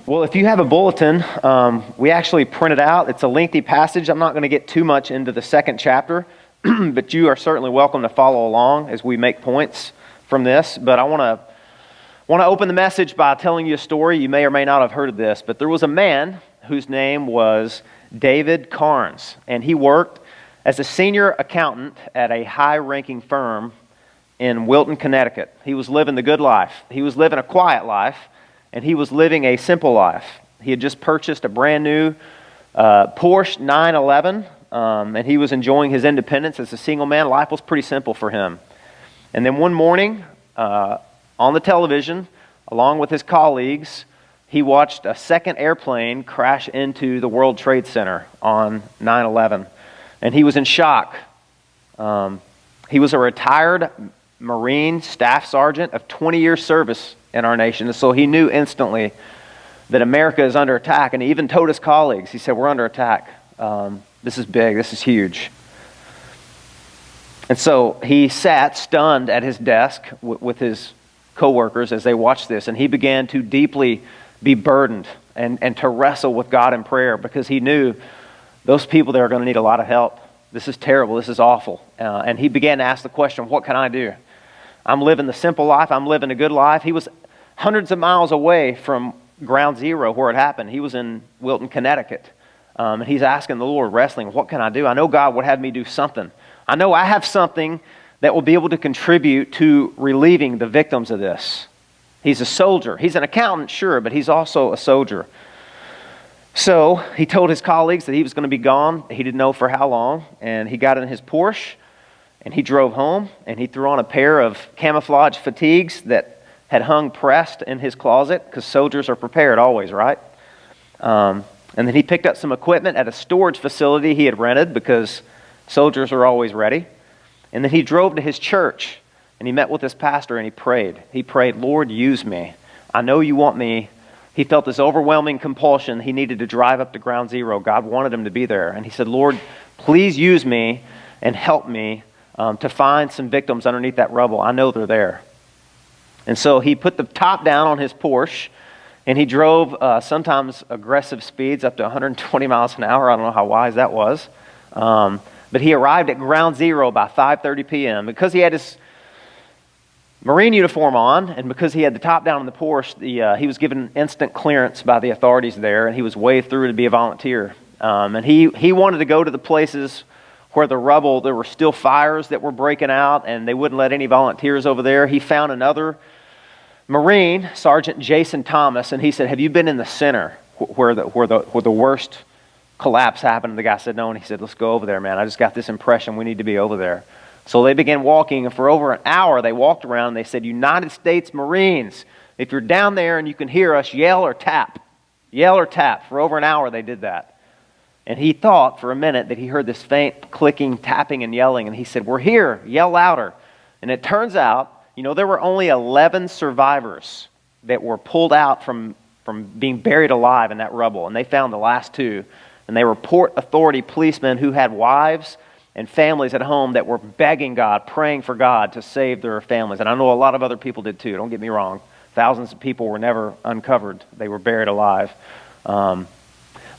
Well, if you have a bulletin, we actually print it out. It's a lengthy passage. I'm not going to get too much into the second chapter, but you are certainly welcome to follow along as we make points from this. But I want to open the message by telling you a story. You may or may not have heard of this, but there was a man whose name was David Carnes, and he worked as a senior accountant at a high-ranking firm in Wilton, Connecticut. He was living the good life. He was living a quiet life, and he was living a simple life. He had just purchased a brand new Porsche 911, and he was enjoying his independence as a single man. Life was pretty simple for him. And then one morning, on the television, along with his colleagues, he watched a second airplane crash into the World Trade Center on 9/11, and he was in shock. He was a retired Marine staff sergeant of 20 years service in our nation, and so he knew instantly that America is under attack, and he even told his colleagues, he said, "We're under attack. This is big, this is huge." And so he sat stunned at his desk with his co-workers as they watched this, and he began to deeply be burdened and to wrestle with God in prayer, because he knew those people there are going to need a lot of help. This is terrible, this is awful. And he began to ask the question, what can I do? I'm living the simple life, I'm living a good life. He was hundreds of miles away from ground zero where it happened. He was in Wilton, Connecticut. And he's asking the Lord, wrestling, what can I do? I know God would have me do something. I know I have something that will be able to contribute to relieving the victims of this. He's a soldier. He's an accountant, sure, but he's also a soldier. So he told his colleagues that he was going to be gone. He didn't know for how long. And he got in his Porsche, and he drove home, and he threw on a pair of camouflage fatigues that had hung pressed in his closet, because soldiers are prepared always, right? And then he picked up some equipment at a storage facility he had rented, because soldiers are always ready. And then he drove to his church, and he met with his pastor, and he prayed. He prayed, "Lord, use me. I know you want me." He felt this overwhelming compulsion. He needed to drive up to ground zero. God wanted him to be there. And he said, "Lord, please use me and help me to find some victims underneath that rubble. I know they're there." And so he put the top down on his Porsche, and he drove sometimes aggressive speeds up to 120 miles an hour. I don't know how wise that was. But he arrived at ground zero by 5:30 p.m. Because he had his Marine uniform on, and because he had the top down on the Porsche, he was given instant clearance by the authorities there, and he was waved through to be a volunteer. And he wanted to go to the places where the rubble, there were still fires that were breaking out, and they wouldn't let any volunteers over there. He found another Marine, Sergeant Jason Thomas, and he said, "Have you been in the center where the worst collapse happened?" And the guy said, "No," and he said, "Let's go over there, man. I just got this impression we need to be over there." So they began walking, and for over an hour they walked around, and they said, "United States Marines, if you're down there and you can hear us, yell or tap. Yell or tap." For over an hour they did that. And he thought for a minute that he heard this faint clicking, tapping, and yelling, and he said, "We're here, yell louder." And it turns out, there were only 11 survivors that were pulled out from being buried alive in that rubble, and they found the last two. And they were Port Authority policemen who had wives and families at home that were begging God, praying for God to save their families. And I know a lot of other people did too, don't get me wrong. Thousands of people were never uncovered. They were buried alive.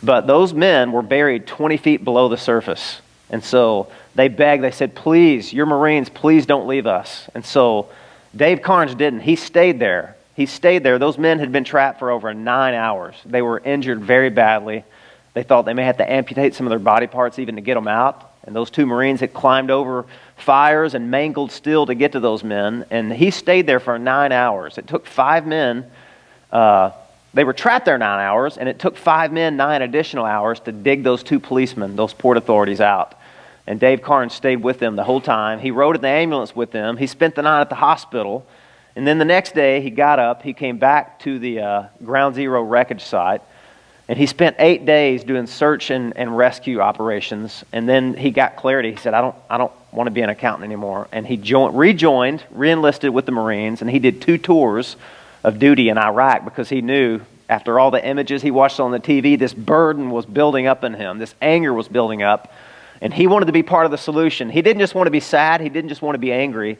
But those men were buried 20 feet below the surface. And so they begged, they said, "Please, you're Marines, please don't leave us." And so Dave Carnes didn't. He stayed there. He stayed there. Those men had been trapped for over 9 hours. They were injured very badly. They thought they may have to amputate some of their body parts even to get them out. And those two Marines had climbed over fires and mangled steel to get to those men. And he stayed there for 9 hours. It took 5 men. They were trapped there 9 hours, and it took 5 men 9 additional hours to dig those two policemen, those port authorities, out. And Dave Carnes stayed with them the whole time. He rode in the ambulance with them. He spent the night at the hospital. And then the next day, he got up. He came back to the Ground Zero wreckage site. And he spent 8 days doing search and rescue operations. And then he got clarity. He said, I don't want to be an accountant anymore. And he re-enlisted with the Marines. And he did 2 tours of duty in Iraq, because he knew after all the images he watched on the TV, this burden was building up in him. This anger was building up. And he wanted to be part of the solution. He didn't just want to be sad. He didn't just want to be angry.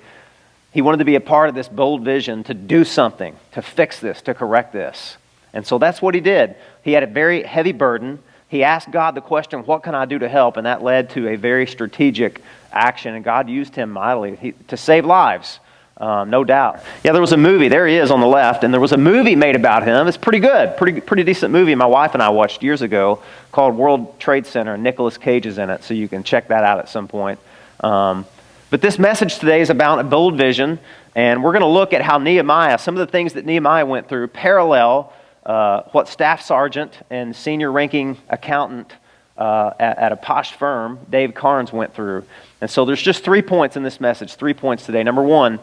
He wanted to be a part of this bold vision to do something, to fix this, to correct this. And so that's what he did. He had a very heavy burden. He asked God the question, what can I do to help? And that led to a very strategic action, and God used him mightily to save lives, no doubt. Yeah, there was a movie. There he is on the left, and there was a movie made about him. It's pretty good, pretty decent movie. My wife and I watched years ago called World Trade Center. Nicolas Cage is in it, so you can check that out at some point. But this message today is about a bold vision, and we're going to look at how Nehemiah, some of the things that Nehemiah went through, parallel what staff sergeant and senior ranking accountant at a posh firm, Dave Carnes, went through. And so there's just 3 points in this message, 3 points today. Number one,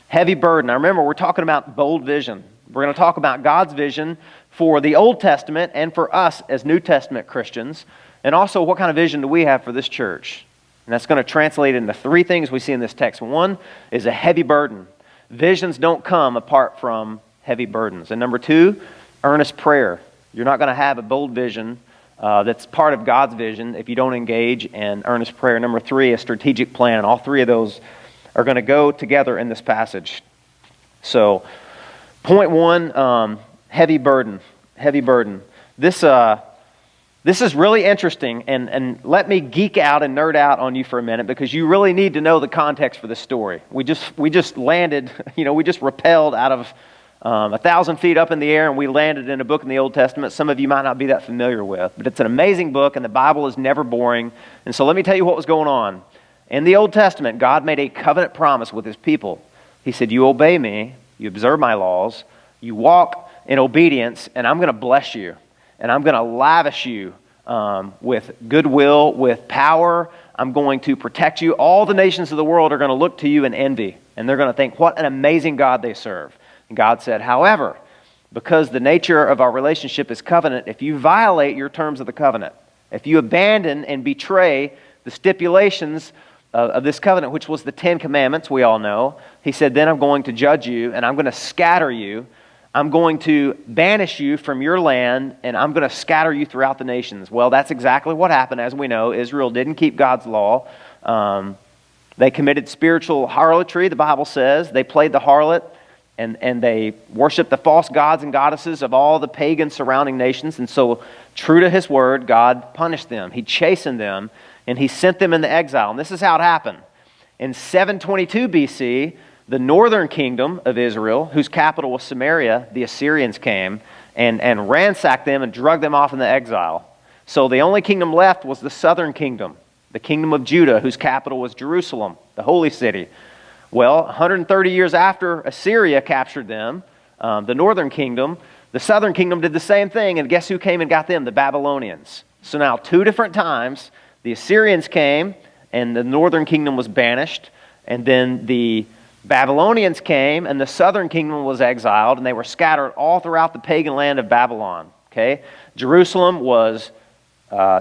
heavy burden. Now remember, we're talking about bold vision. We're going to talk about God's vision for the Old Testament and for us as New Testament Christians. And also, what kind of vision do we have for this church? And that's going to translate into 3 things we see in this text. One is a heavy burden. Visions don't come apart from heavy burdens. And number 2, earnest prayer. You're not going to have a bold vision that's part of God's vision if you don't engage in earnest prayer. Number 3, a strategic plan. And all 3 of those are going to go together in this passage. So, point 1, heavy burden. Heavy burden. This is really interesting, and let me geek out and nerd out on you for a minute, because you really need to know the context for this story. We just landed, we just rappelled out of 1,000 feet up in the air, and we landed in a book in the Old Testament some of you might not be that familiar with. But it's an amazing book, and the Bible is never boring. And so let me tell you what was going on. In the Old Testament, God made a covenant promise with his people. He said, you obey me, you observe my laws, you walk in obedience, and I'm going to bless you. And I'm going to lavish you with goodwill, with power. I'm going to protect you. All the nations of the world are going to look to you in envy, and they're going to think, what an amazing God they serve. And God said, however, because the nature of our relationship is covenant, if you violate your terms of the covenant, if you abandon and betray the stipulations of this covenant, which was the 10 Commandments, we all know, he said, then I'm going to judge you, and I'm going to scatter you. I'm going to banish you from your land, and I'm going to scatter you throughout the nations. Well, that's exactly what happened. As we know, Israel didn't keep God's law. They committed spiritual harlotry, the Bible says. They played the harlot, and they worshiped the false gods and goddesses of all the pagan surrounding nations. And so, true to his word, God punished them. He chastened them, and he sent them into exile. And this is how it happened. In 722 BC, the northern kingdom of Israel, whose capital was Samaria, the Assyrians came and ransacked them and dragged them off into exile. So the only kingdom left was the southern kingdom, the kingdom of Judah, whose capital was Jerusalem, the holy city. Well, 130 years after Assyria captured them, the northern kingdom, the southern kingdom did the same thing, and guess who came and got them? The Babylonians. So now 2 different times, the Assyrians came, and the northern kingdom was banished, and then the Babylonians came, and the southern kingdom was exiled, and they were scattered all throughout the pagan land of Babylon. Okay, Jerusalem was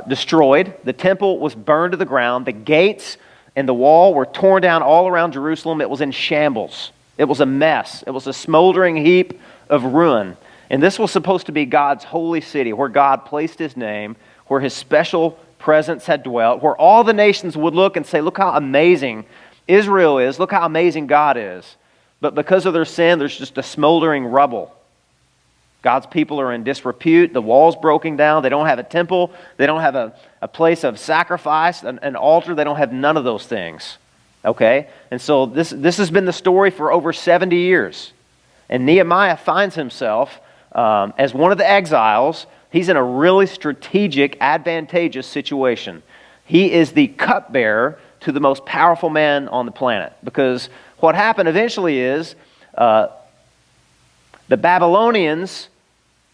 destroyed. The temple was burned to the ground. The gates and the wall were torn down all around Jerusalem. It was in shambles. It was a mess. It was a smoldering heap of ruin. And this was supposed to be God's holy city, where God placed his name, where his special presence had dwelt, where all the nations would look and say, look how amazing Israel is. Look how amazing God is. But because of their sin, there's just a smoldering rubble. God's people are in disrepute. The wall's broken down. They don't have a temple. They don't have a place of sacrifice, an altar. They don't have none of those things. Okay? And so this has been the story for over 70 years. And Nehemiah finds himself as one of the exiles. He's in a really strategic, advantageous situation. He is the cupbearer to the most powerful man on the planet. Because what happened eventually is the Babylonians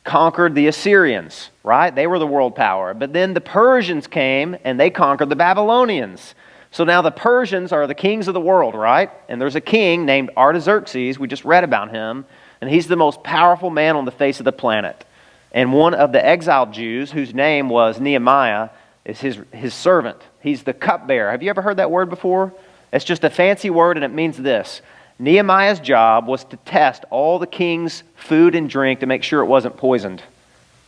conquered the Assyrians, right? They were the world power. But then the Persians came and they conquered the Babylonians. So now the Persians are the kings of the world, right? And there's a king named Artaxerxes. We just read about him. And he's the most powerful man on the face of the planet. And one of the exiled Jews, whose name was Nehemiah, is his servant. He's the cupbearer. Have you ever heard that word before? It's just a fancy word, and it means this. Nehemiah's job was to test all the king's food and drink to make sure it wasn't poisoned.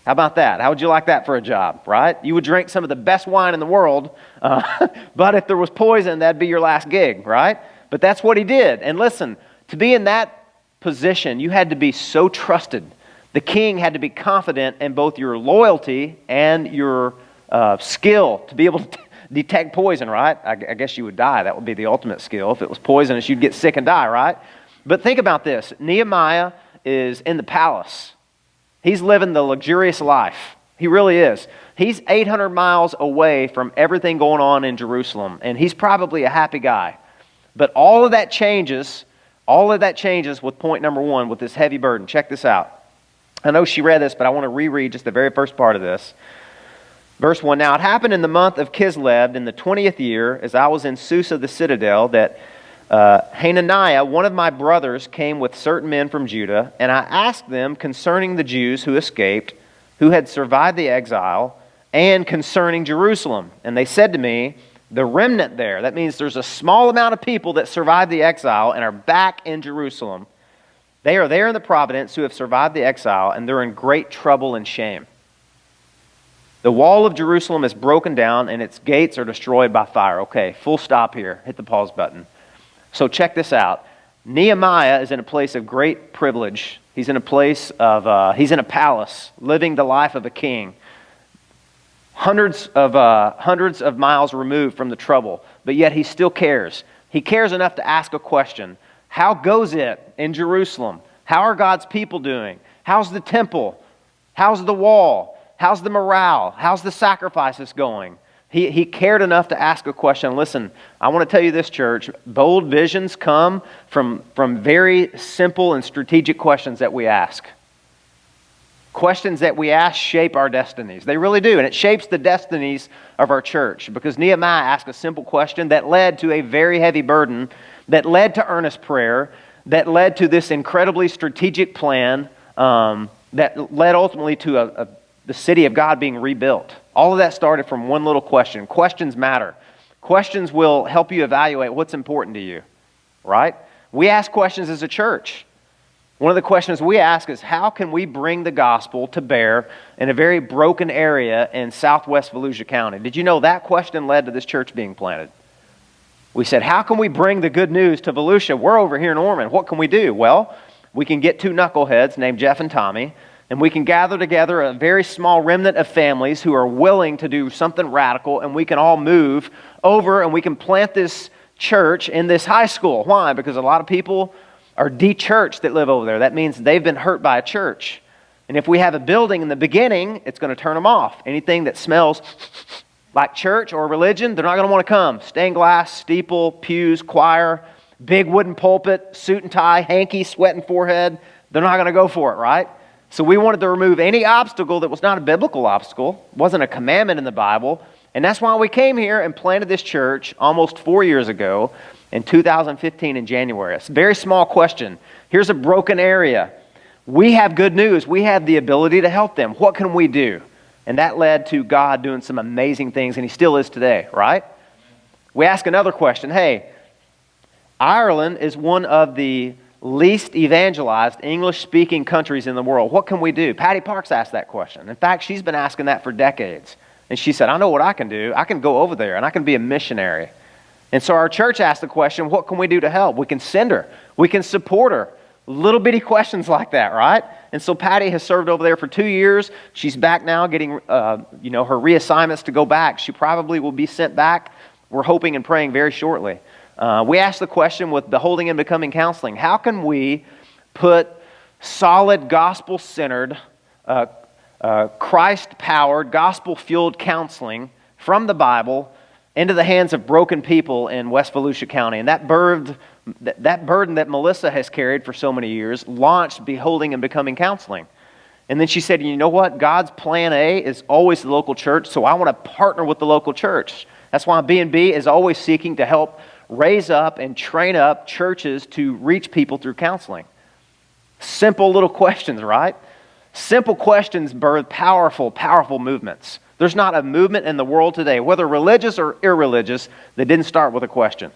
How about that? How would you like that for a job, right? You would drink some of the best wine in the world, but if there was poison, that'd be your last gig, right? But that's what he did. And listen, to be in that position, you had to be so trusted The king had to be confident in both your loyalty and your skill to be able to detect poison, right? I guess you would die. That would be the ultimate skill. If it was poisonous, you'd get sick and die, right? But think about this. Nehemiah is in the palace. He's living the luxurious life. He really is. He's 800 miles away from everything going on in Jerusalem, and he's probably a happy guy. But all of that changes with point number 1, with this heavy burden. Check this out. I know she read this, but I want to reread just the very first part of this. Verse 1, now it happened in the month of Kislev in the 20th year, as I was in Susa the citadel, that Hananiah, one of my brothers, came with certain men from Judah, and I asked them concerning the Jews who escaped, who had survived the exile, and concerning Jerusalem. And they said to me, the remnant there, that means there's a small amount of people that survived the exile and are back in Jerusalem. They are there in the province who have survived the exile, and they're in great trouble and shame. The wall of Jerusalem is broken down, and its gates are destroyed by fire. Okay, full stop here. Hit the pause button. So check this out. Nehemiah is in a place of great privilege. He's in a place of, he's in a palace, living the life of a king. Hundreds of miles removed from the trouble, but yet he still cares. He cares enough to ask a question. How goes it in Jerusalem? How are God's people doing? How's the temple? How's the wall? How's the morale? How's the sacrifices going? He cared enough to ask a question. Listen, I want to tell you this, church. Bold visions come from very simple and strategic questions that we ask. Questions that we ask shape our destinies. They really do, and it shapes the destinies of our church. Because Nehemiah asked a simple question that led to a very heavy burden, that led to earnest prayer, that led to this incredibly strategic plan, that led ultimately to the city of God being rebuilt. All of that started from one little question. Questions matter. Questions will help you evaluate what's important to you, right? We ask questions as a church. One of the questions we ask is, how can we bring the gospel to bear in a very broken area in southwest Volusia County? Did you know that question led to this church being planted? We said, how can we bring the good news to Volusia? We're over here in Ormond. What can we do? Well, we can get 2 knuckleheads named Jeff and Tommy, and we can gather together a very small remnant of families who are willing to do something radical, and we can all move over and we can plant this church in this high school. Why? Because a lot of people are de-churched that live over there. That means they've been hurt by a church. And if we have a building in the beginning, it's going to turn them off. Anything that smells like church or religion, they're not going to want to come. Stained glass, steeple, pews, choir, big wooden pulpit, suit and tie, hanky, sweating forehead, they're not going to go for it, right? So we wanted to remove any obstacle that was not a biblical obstacle, wasn't a commandment in the Bible, and that's why we came here and planted this church almost 4 years ago in 2015 in January. It's a very small question. Here's a broken area. We have good news. We have the ability to help them. What can we do? And that led to God doing some amazing things, and He still is today, right? We ask another question. Hey, Ireland is one of the least evangelized English-speaking countries in the world. What can we do? Patty Parks asked that question. In fact, she's been asking that for decades. And she said, I know what I can do. I can go over there, and I can be a missionary. And so our church asked the question, what can we do to help? We can send her. We can support her. Little bitty questions like that, right? And so Patty has served over there for 2 years. She's back now getting her reassignments to go back. She probably will be sent back. We're hoping and praying very shortly. We asked the question with Beholding and Becoming Counseling, how can we put solid, gospel-centered, Christ-powered, gospel-fueled counseling from the Bible into the hands of broken people in West Volusia County? And that burden that Melissa has carried for so many years launched Beholding and Becoming Counseling. And then she said, you know what? God's plan A is always the local church, so I want to partner with the local church. That's why B&B is always seeking to help raise up and train up churches to reach people through counseling. Simple little questions, right? Simple questions birth powerful, powerful movements. There's not a movement in the world today, whether religious or irreligious, that didn't start with a question.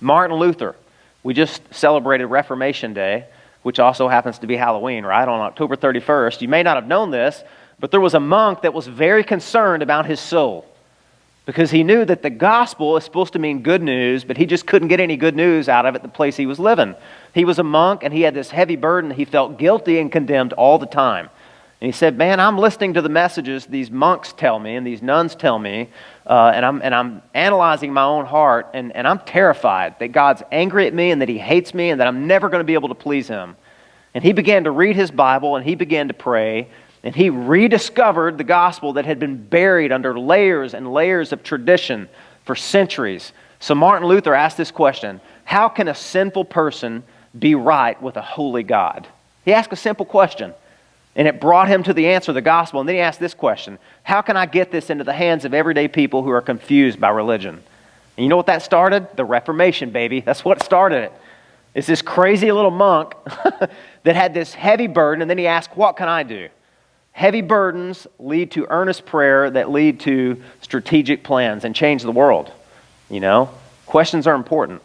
Martin Luther, we just celebrated Reformation Day, which also happens to be Halloween, right, on October 31st. You may not have known this, but there was a monk that was very concerned about his soul. because he knew that the gospel is supposed to mean good news, but he just couldn't get any good news out of it the place he was living. He was a monk, and he had this heavy burden. He felt guilty and condemned all the time. And he said, man, I'm listening to the messages these monks tell me and these nuns tell me, and I'm analyzing my own heart, and I'm terrified that God's angry at me and that he hates me and that I'm never going to be able to please him. And he began to read his Bible, and he began to pray, and he rediscovered the gospel that had been buried under layers and layers of tradition for centuries. So Martin Luther asked this question: how can a sinful person be right with a holy God? He asked a simple question, and it brought him to the answer of the gospel. And then he asked this question: how can I get this into the hands of everyday people who are confused by religion? And you know what that started? The Reformation, baby. That's what started it. It's this crazy little monk that had this heavy burden, and then he asked, what can I do? Heavy burdens lead to earnest prayer that lead to strategic plans and change the world. You know, questions are important.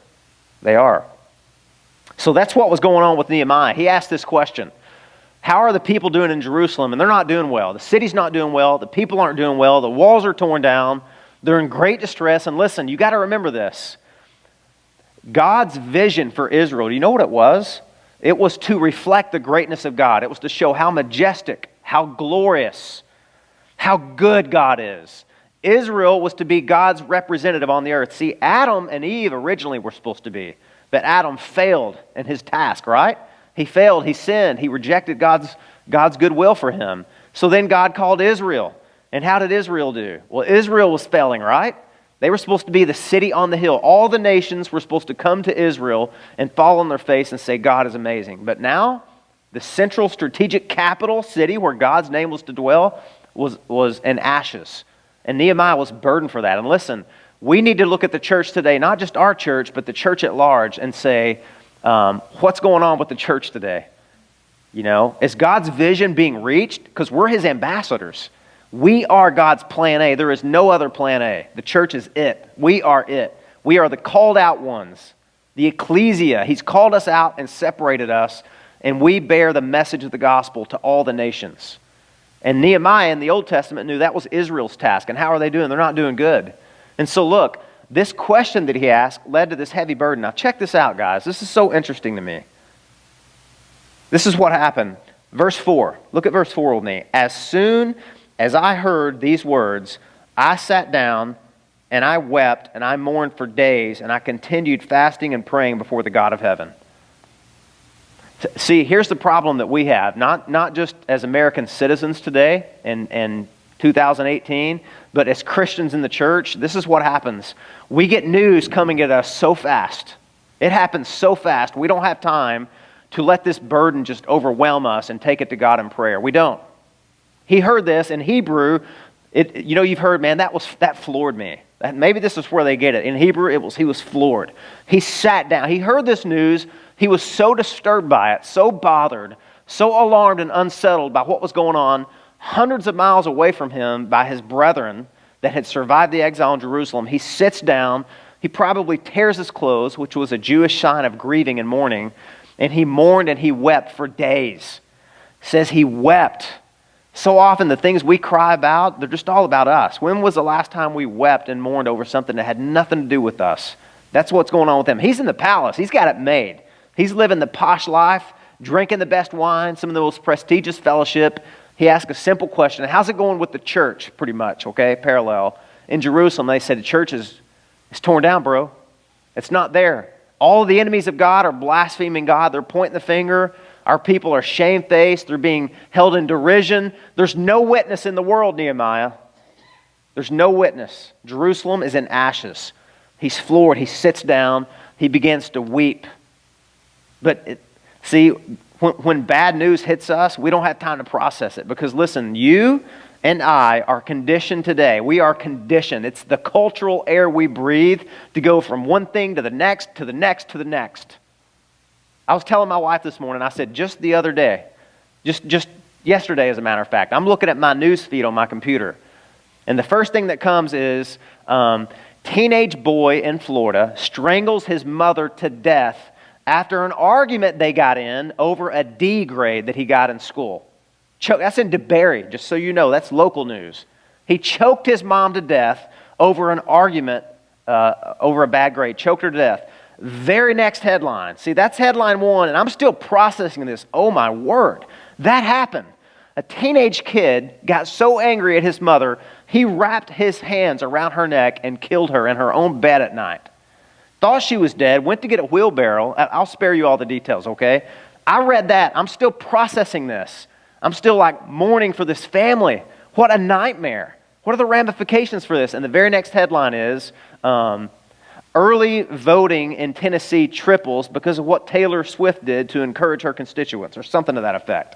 They are. So that's what was going on with Nehemiah. He asked this question: how are the people doing in Jerusalem? And they're not doing well. The city's not doing well. The people aren't doing well. The walls are torn down. They're in great distress. And listen, you got to remember this. God's vision for Israel, do you know what it was? It was to reflect the greatness of God. It was to show how majestic, how glorious, how good God is. Israel was to be God's representative on the earth. See, Adam and Eve originally were supposed to be, but Adam failed in his task, right? He failed, he sinned, he rejected God's goodwill for him. So then God called Israel. And how did Israel do? Well, Israel was failing, right? They were supposed to be the city on the hill. All the nations were supposed to come to Israel and fall on their face and say, God is amazing. But now, the central strategic capital city where God's name was to dwell was in ashes. And Nehemiah was burdened for that. And listen, we need to look at the church today, not just our church, but the church at large, and say, what's going on with the church today? You know, is God's vision being reached? Because we're his ambassadors. We are God's plan A. There is no other plan A. The church is it. We are it. We are the called out ones. The ecclesia. He's called us out and separated us, and we bear the message of the gospel to all the nations. And Nehemiah in the Old Testament knew that was Israel's task. And how are they doing? They're not doing good. And so look, this question that he asked led to this heavy burden. Now check this out, guys. This is so interesting to me. This is what happened. Verse 4. Look at verse 4 with me. As soon as I heard these words, I sat down and I wept and I mourned for days, and I continued fasting and praying before the God of heaven. See, here's the problem that we have, not just as American citizens today and 2018, but as Christians in the church. This is what happens. We get news coming at us so fast. It happens so fast. We don't have time to let this burden just overwhelm us and take it to God in prayer. We don't. He heard this in Hebrew. You've heard, man, that floored me. Maybe this is where they get it. In Hebrew, he was floored. He sat down. He heard this news. He was so disturbed by it, so bothered, so alarmed and unsettled by what was going on hundreds of miles away from him by his brethren that had survived the exile in Jerusalem. He sits down. He probably tears his clothes, which was a Jewish sign of grieving and mourning, and he mourned and he wept for days. It says he wept. So often the things we cry about, they're just all about us. When was the last time we wept and mourned over something that had nothing to do with us? That's what's going on with him. He's in the palace. He's got it made. He's living the posh life, drinking the best wine, some of the most prestigious fellowship. He asked a simple question: how's it going with the church? Pretty much, okay, parallel. In Jerusalem, they said the church is torn down, bro. It's not there. All the enemies of God are blaspheming God. They're pointing the finger. Our people are shamefaced. They're being held in derision. There's no witness in the world, Nehemiah. There's no witness. Jerusalem is in ashes. He's floored. He sits down. He begins to weep. But see, when bad news hits us, we don't have time to process it. Because listen, you and I are conditioned today. We are conditioned. It's the cultural air we breathe to go from one thing to the next, to the next, to the next. I was telling my wife this morning, I said just the other day, just yesterday as a matter of fact, I'm looking at my news feed on my computer. And the first thing that comes is teenage boy in Florida strangles his mother to death after an argument they got in over a D grade that he got in school. That's in DeBerry, just so you know. That's local news. He choked his mom to death over an argument, over a bad grade, choked her to death. Very next headline. See, that's headline one, and I'm still processing this. Oh my word, that happened. A teenage kid got so angry at his mother, he wrapped his hands around her neck and killed her in her own bed at night. Thought she was dead, went to get a wheelbarrow. I'll spare you all the details, okay? I read that. I'm still processing this. I'm still like mourning for this family. What a nightmare. What are the ramifications for this? And the very next headline is, early voting in Tennessee triples because of what Taylor Swift did to encourage her constituents, or something to that effect.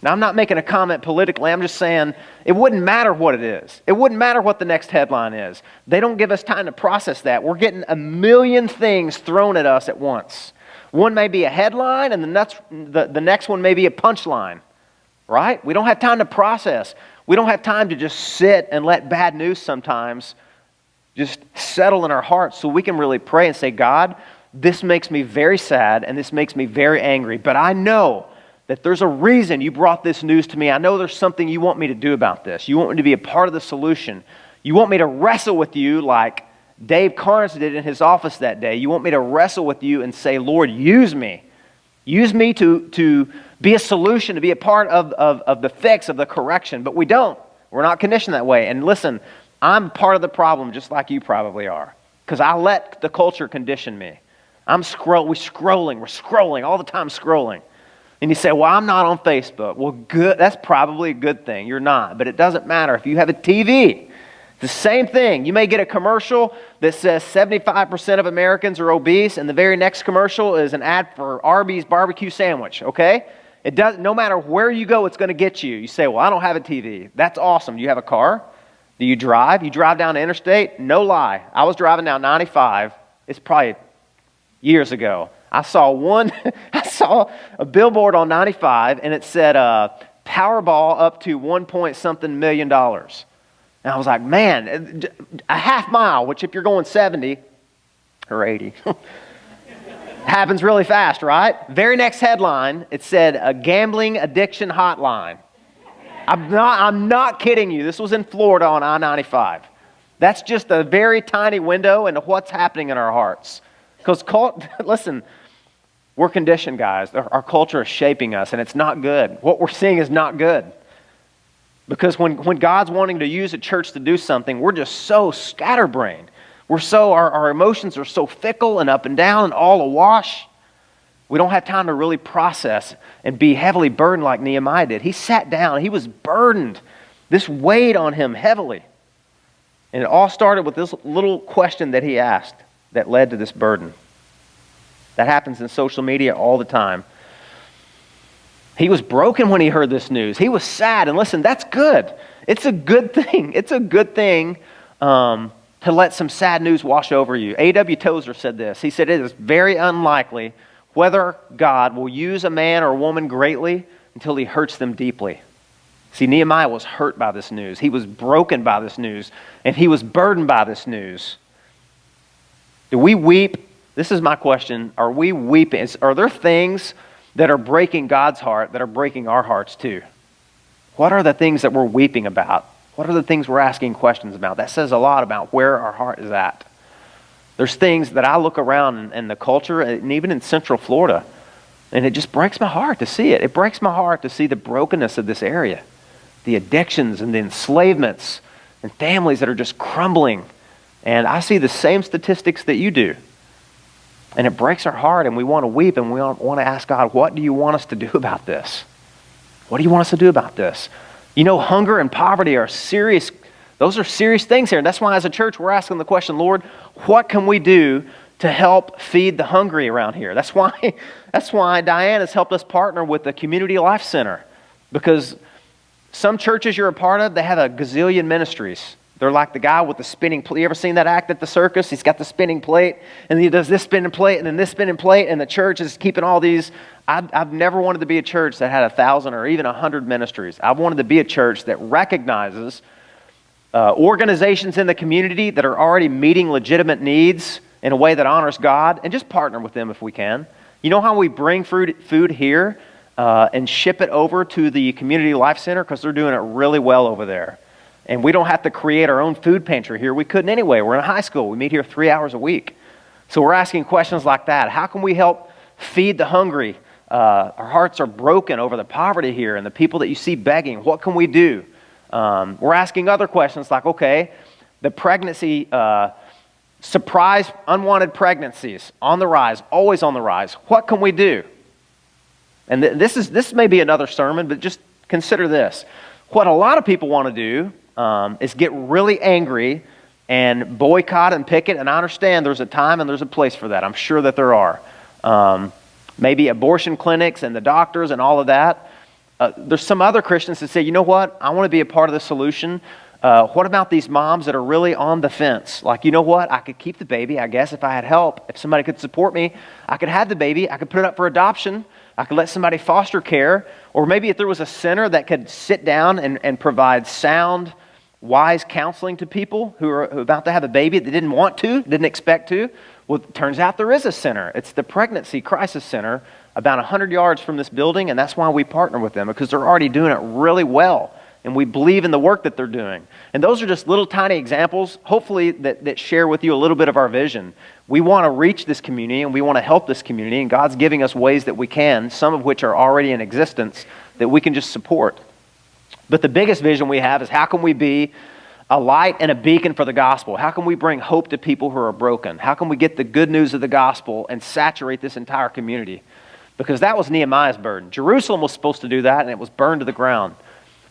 Now, I'm not making a comment politically. I'm just saying it wouldn't matter what it is. It wouldn't matter what the next headline is. They don't give us time to process that. We're getting a million things thrown at us at once. One may be a headline, and the next one may be a punchline, right? We don't have time to process. We don't have time to just sit and let bad news sometimes just settle in our hearts so we can really pray and say, God, this makes me very sad and this makes me very angry, but I know that there's a reason you brought this news to me. I know there's something you want me to do about this. You want me to be a part of the solution. You want me to wrestle with you like Dave Carnes did in his office that day. You want me to wrestle with you and say, Lord, use me. Use me to be a solution, to be a part of the fix, of the correction. But we don't. We're not conditioned that way. And listen, I'm part of the problem just like you probably are, because I let the culture condition me. We're scrolling all the time, scrolling. And you say, well, I'm not on Facebook. Well, good. That's probably a good thing. You're not. But it doesn't matter if you have a TV. The same thing. You may get a commercial that says 75% of Americans are obese, and the very next commercial is an ad for Arby's barbecue sandwich, okay? It does. No matter where you go, it's going to get you. You say, well, I don't have a TV. That's awesome. Do you have a car? Do you drive? You drive down the interstate? No lie. I was driving down 95. It's probably years ago. I saw a billboard on 95, and it said Powerball up to $1 million. And I was like, man, a half mile, which if you're going 70 or 80, happens really fast, right? Very next headline, it said a gambling addiction hotline. I'm not kidding you. This was in Florida on I-95. That's just a very tiny window into what's happening in our hearts. Because, listen, we're conditioned, guys. Our culture is shaping us, and it's not good. What we're seeing is not good. Because when God's wanting to use a church to do something, we're just so scatterbrained. Our emotions are so fickle and up and down and all awash. We don't have time to really process and be heavily burdened like Nehemiah did. He sat down. He was burdened. This weighed on him heavily. And it all started with this little question that he asked that led to this burden. That happens in social media all the time. He was broken when he heard this news. He was sad. And listen, that's good. It's a good thing. It's a good thing to let some sad news wash over you. A.W. Tozer said this. He said, it is very unlikely whether God will use a man or a woman greatly until he hurts them deeply. See, Nehemiah was hurt by this news. He was broken by this news. And he was burdened by this news. Do we weep? This is my question. Are we weeping? Are there things that are breaking God's heart that are breaking our hearts too? What are the things that we're weeping about? What are the things we're asking questions about? That says a lot about where our heart is at. There's things that I look around in the culture, and even in Central Florida, and it just breaks my heart to see it. It breaks my heart to see the brokenness of this area, the addictions and the enslavements and families that are just crumbling. And I see the same statistics that you do. And it breaks our heart, and we want to weep, and we want to ask God, what do you want us to do about this? What do you want us to do about this? You know, hunger and poverty are serious. Those are serious things here. And that's why as a church, we're asking the question, Lord, what can we do to help feed the hungry around here? That's why Diane has helped us partner with the Community Life Center. Because some churches you're a part of, they have a gazillion ministries. They're like the guy with the spinning plate. You ever seen that act at the circus? He's got the spinning plate, and he does this spinning plate, and then this spinning plate, and the church is keeping all these. I've never wanted to be a church that had 1,000 or even 100 ministries. I wanted to be a church that recognizes organizations in the community that are already meeting legitimate needs in a way that honors God, and just partner with them if we can. You know how we bring food here and ship it over to the Community Life Center? Because they're doing it really well over there. And we don't have to create our own food pantry here. We couldn't anyway. We're in high school. We meet here 3 hours a week. So we're asking questions like that. How can we help feed the hungry? Our hearts are broken over the poverty here and the people that you see begging. What can we do? We're asking other questions like, okay, the pregnancy, surprise unwanted pregnancies on the rise, always on the rise. What can we do? And this may be another sermon, but just consider this. What a lot of people want to do is get really angry and boycott and picket. And I understand there's a time and there's a place for that. I'm sure that there are. Maybe abortion clinics and the doctors and all of that. There's some other Christians that say, you know what? I want to be a part of the solution. What about these moms that are really on the fence? Like, you know what? I could keep the baby, I guess, if I had help. If somebody could support me, I could have the baby. I could put it up for adoption. I could let somebody foster care. Or maybe if there was a center that could sit down and provide sound, wise counseling to people who are about to have a baby that didn't want to, didn't expect to. Well, it turns out there is a center. It's the Pregnancy Crisis Center about 100 yards from this building, and that's why we partner with them, because they're already doing it really well, and we believe in the work that they're doing. And those are just little tiny examples, hopefully, that share with you a little bit of our vision. We want to reach this community, and we want to help this community, and God's giving us ways that we can, some of which are already in existence, that we can just support. But the biggest vision we have is how can we be a light and a beacon for the gospel? How can we bring hope to people who are broken? How can we get the good news of the gospel and saturate this entire community? Because that was Nehemiah's burden. Jerusalem was supposed to do that, and it was burned to the ground.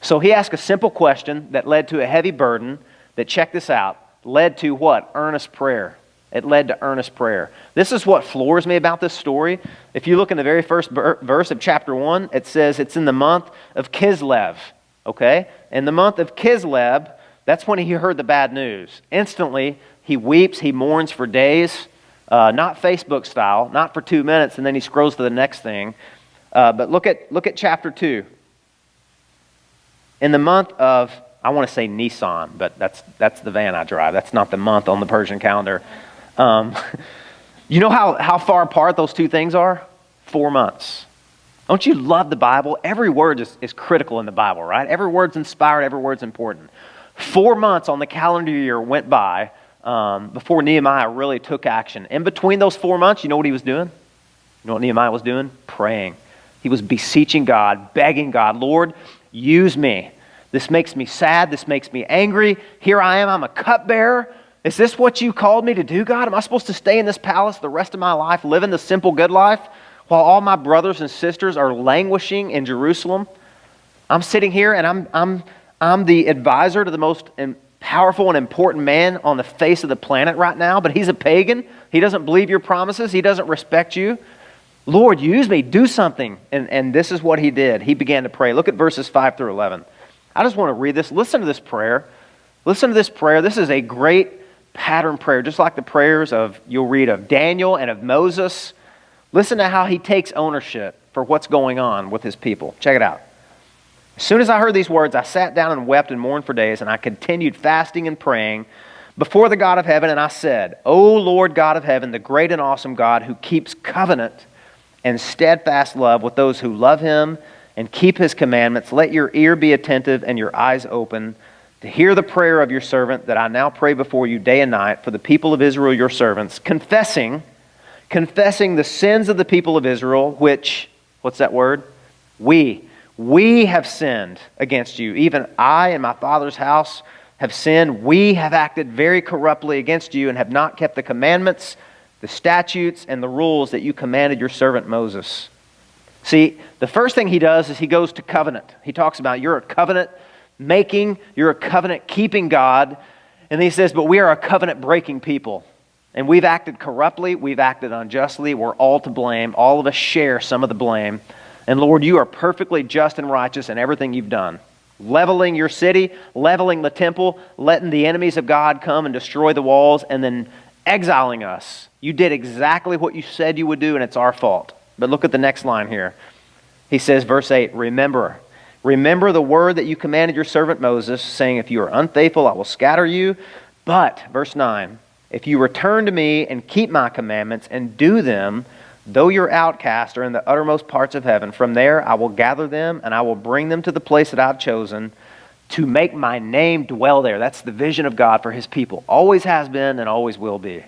So he asked a simple question that led to a heavy burden that, check this out, led to what? Earnest prayer. It led to earnest prayer. This is what floors me about this story. If you look in the very first verse of chapter 1, it says it's in the month of Kislev. Okay? In the month of Kislev, that's when he heard the bad news. Instantly, he weeps, he mourns for days, not Facebook style, not for 2 minutes, and then he scrolls to the next thing. But look at chapter 2. In the month of, I want to say Nisan, but that's the van I drive. That's not the month on the Persian calendar. You know how far apart those two things are? 4 months. Don't you love the Bible? Every word is critical in the Bible, right? Every word's inspired, every word's important. 4 months on the calendar year went by before Nehemiah really took action. In between those 4 months, you know what he was doing? You know what Nehemiah was doing? Praying. He was beseeching God, begging God, Lord, use me. This makes me sad. This makes me angry. Here I am. I'm a cupbearer. Is this what you called me to do, God? Am I supposed to stay in this palace the rest of my life, living the simple good life, while all my brothers and sisters are languishing in Jerusalem? I'm sitting here and I'm the advisor to the most powerful and important man on the face of the planet right now, but he's a pagan. He doesn't believe your promises. He doesn't respect you. Lord, use me. Do something. And this is what he did. He began to pray. Look at verses 5 through 11. I just want to read this. Listen to this prayer. Listen to this prayer. This is a great pattern prayer, just like the prayers you'll read of Daniel and of Moses. Listen to how he takes ownership for what's going on with his people. Check it out. As soon as I heard these words, I sat down and wept and mourned for days, and I continued fasting and praying before the God of heaven, and I said, O Lord God of heaven, the great and awesome God who keeps covenant and steadfast love with those who love him and keep his commandments, let your ear be attentive and your eyes open to hear the prayer of your servant that I now pray before you day and night for the people of Israel, your servants, confessing the sins of the people of Israel, which, what's that word? We have sinned against you. Even I and my father's house have sinned. We have acted very corruptly against you and have not kept the commandments, the statutes, and the rules that you commanded your servant Moses. See, the first thing he does is he goes to covenant. He talks about you're a covenant making, you're a covenant keeping God. And he says, but we are a covenant breaking people. And we've acted corruptly, we've acted unjustly, we're all to blame. All of us share some of the blame. And Lord, you are perfectly just and righteous in everything you've done. Leveling your city, leveling the temple, letting the enemies of God come and destroy the walls, and then exiling us. You did exactly what you said you would do, and it's our fault. But look at the next line here. He says, verse 8, remember the word that you commanded your servant Moses, saying, if you are unfaithful, I will scatter you. But, verse 9, if you return to me and keep my commandments and do them, though your outcasts are in the uttermost parts of heaven, from there I will gather them and I will bring them to the place that I've chosen, to make my name dwell there. That's the vision of God for his people. Always has been and always will be.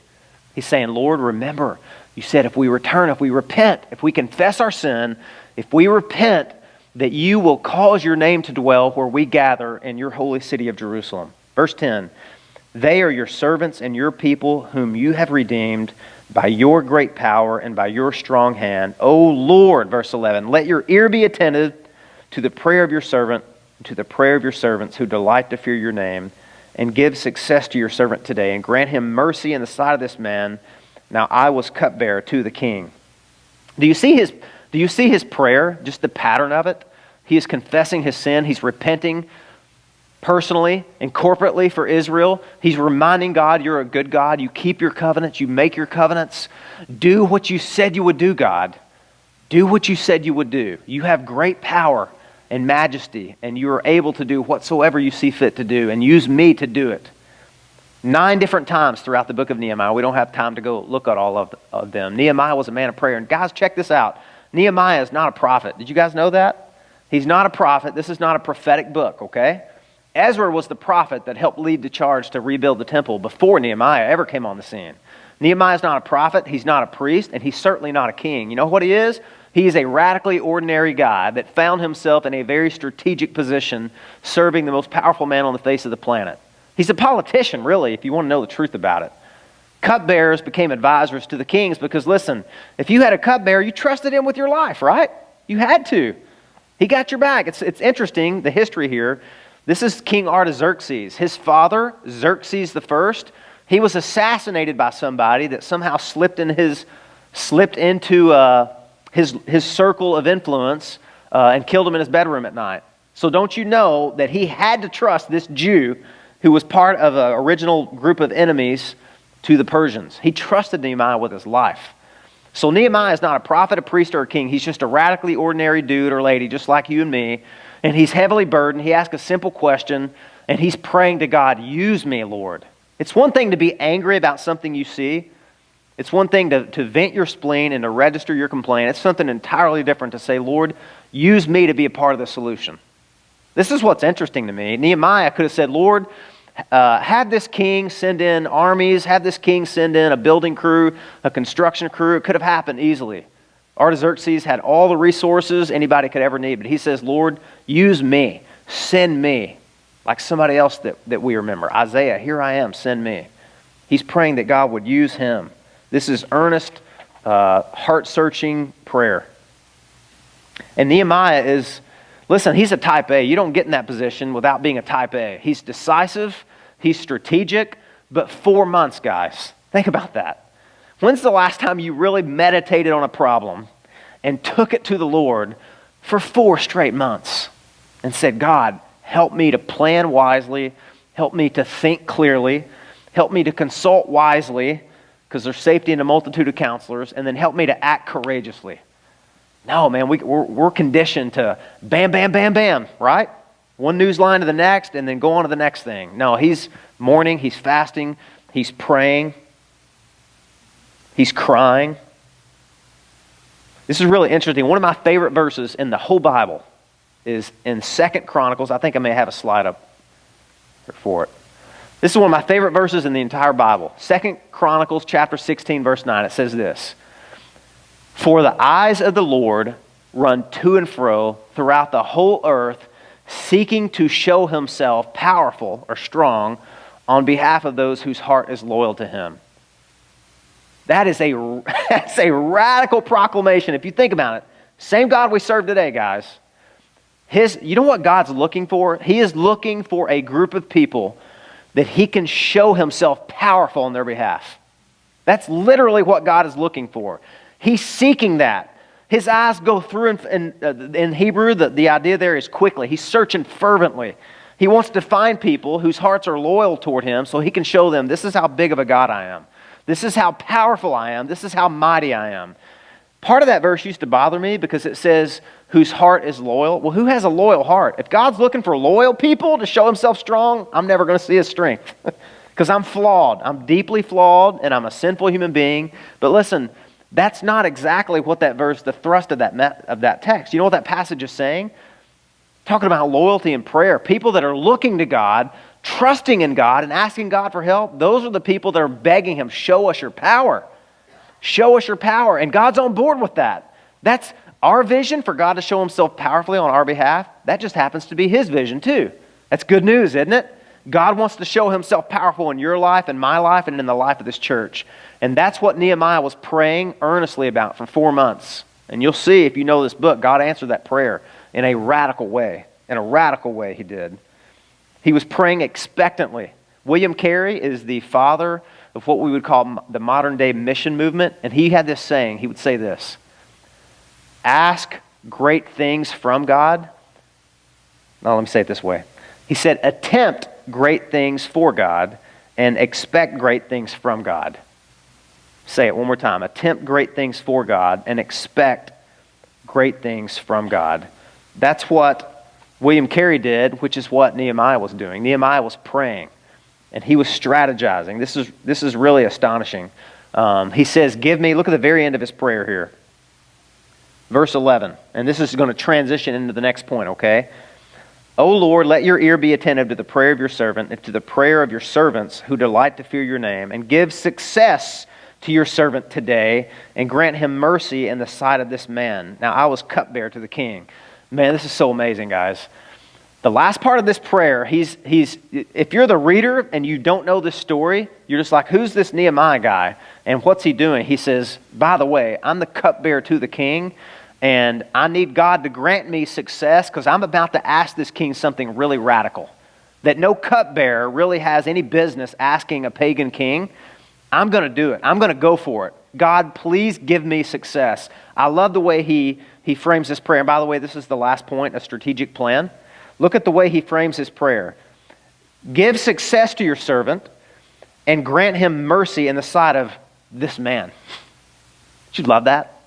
He's saying, Lord, remember, you said if we return, if we repent, if we confess our sin, if we repent, that you will cause your name to dwell where we gather in your holy city of Jerusalem. Verse 10, they are your servants and your people whom you have redeemed by your great power and by your strong hand. O Lord, verse 11, let your ear be attentive to the prayer of your servant, to the prayer of your servants who delight to fear your name, and give success to your servant today, and grant him mercy in the sight of this man. Now I was cupbearer to the king. Do you see his prayer, just the pattern of it? He is confessing his sin. He's repenting personally and corporately for Israel. He's reminding God, you're a good God. You keep your covenants. You make your covenants. Do what you said you would do, God. Do what you said you would do. You have great power and majesty, and you are able to do whatsoever you see fit to do, and use me to do it. 9 different times throughout the book of Nehemiah. We don't have time to go look at all of them. Nehemiah was a man of prayer. And guys, check this out. Nehemiah is not a prophet. Did you guys know that? He's not a prophet. This is not a prophetic book, okay? Ezra was the prophet that helped lead the charge to rebuild the temple before Nehemiah ever came on the scene. Nehemiah is not a prophet. He's not a priest. And he's certainly not a king. You know what he is? He is a radically ordinary guy that found himself in a very strategic position serving the most powerful man on the face of the planet. He's a politician, really, if you want to know the truth about it. Cupbearers became advisors to the kings because, listen, if you had a cupbearer, you trusted him with your life, right? You had to. He got your back. It's interesting, the history here. This is King Artaxerxes. His father, Xerxes I, he was assassinated by somebody that somehow slipped into his circle of influence and killed him in his bedroom at night. So don't you know that he had to trust this Jew who was part of an original group of enemies to the Persians. He trusted Nehemiah with his life. So Nehemiah is not a prophet, a priest, or a king. He's just a radically ordinary dude or lady, just like you and me. And he's heavily burdened. He asks a simple question, and he's praying to God, use me, Lord. It's one thing to be angry about something you see. It's one thing to vent your spleen and to register your complaint. It's something entirely different to say, Lord, use me to be a part of the solution. This is what's interesting to me. Nehemiah could have said, Lord, have this king send in armies, have this king send in a building crew, a construction crew. It could have happened easily. Artaxerxes had all the resources anybody could ever need, but he says, Lord, use me, send me, like somebody else that we remember. Isaiah, here I am, send me. He's praying that God would use him. This is earnest, heart-searching prayer. And Nehemiah is, listen, he's a type A. You don't get in that position without being a type A. He's decisive, he's strategic, but 4 months, guys. Think about that. When's the last time you really meditated on a problem and took it to the Lord for 4 straight months and said, God, help me to plan wisely, help me to think clearly, help me to consult wisely, because there's safety in a multitude of counselors, and then help me to act courageously. No, man, we're conditioned to bam, bam, bam, bam, right? One news line to the next, and then go on to the next thing. No, he's mourning, he's fasting, he's praying, he's crying. This is really interesting. One of my favorite verses in the whole Bible is in 2 Chronicles. I think I may have a slide up here for it. This is one of my favorite verses in the entire Bible. 2 Chronicles chapter 16, verse 9. It says this, for the eyes of the Lord run to and fro throughout the whole earth, seeking to show himself powerful or strong on behalf of those whose heart is loyal to him. That's a radical proclamation. If you think about it, same God we serve today, guys. You know what God's looking for? He is looking for a group of people that he can show himself powerful on their behalf. That's literally what God is looking for. He's seeking that. His eyes go through, in Hebrew, the idea there is quickly. He's searching fervently. He wants to find people whose hearts are loyal toward him so he can show them, this is how big of a God I am. This is how powerful I am. This is how mighty I am. Part of that verse used to bother me because it says, whose heart is loyal. Well, who has a loyal heart? If God's looking for loyal people to show himself strong, I'm never going to see his strength because I'm flawed. I'm deeply flawed and I'm a sinful human being. But listen, that's not exactly what that verse, the thrust of that text. You know what that passage is saying? Talking about loyalty and prayer. People that are looking to God, trusting in God, and asking God for help. Those are the people that are begging him, show us your power. Show us your power. And God's on board with that. That's our vision for God to show himself powerfully on our behalf. That just happens to be his vision too. That's good news, isn't it? God wants to show himself powerful in your life, in my life, and in the life of this church. And that's what Nehemiah was praying earnestly about for 4 months. And you'll see, if you know this book, God answered that prayer in a radical way. In a radical way, he did. He was praying expectantly. William Carey is the father of what we would call the modern day mission movement. And he had this saying, he would say this: ask great things from God. No, let me say it this way. He said, attempt great things for God and expect great things from God. Say it one more time. Attempt great things for God and expect great things from God. That's what William Carey did, which is what Nehemiah was doing. Nehemiah was praying, and he was strategizing. This is really astonishing. He says, give me, look at the very end of his prayer here. Verse 11, and this is going to transition into the next point, okay? O Lord, let your ear be attentive to the prayer of your servant and to the prayer of your servants who delight to fear your name, and give success to your servant today, and grant him mercy in the sight of this man. Now I was cupbearer to the king. Man, this is so amazing, guys. The last part of this prayer, he's if you're the reader and you don't know this story, you're just like, who's this Nehemiah guy? And what's he doing? He says, by the way, I'm the cupbearer to the king, and I need God to grant me success because I'm about to ask this king something really radical that no cupbearer really has any business asking a pagan king. I'm going to do it. I'm going to go for it. God, please give me success. I love the way he frames this prayer. And by the way, this is the last point, a strategic plan. Look at the way he frames his prayer. Give success to your servant and grant him mercy in the sight of this man. Don't you love that?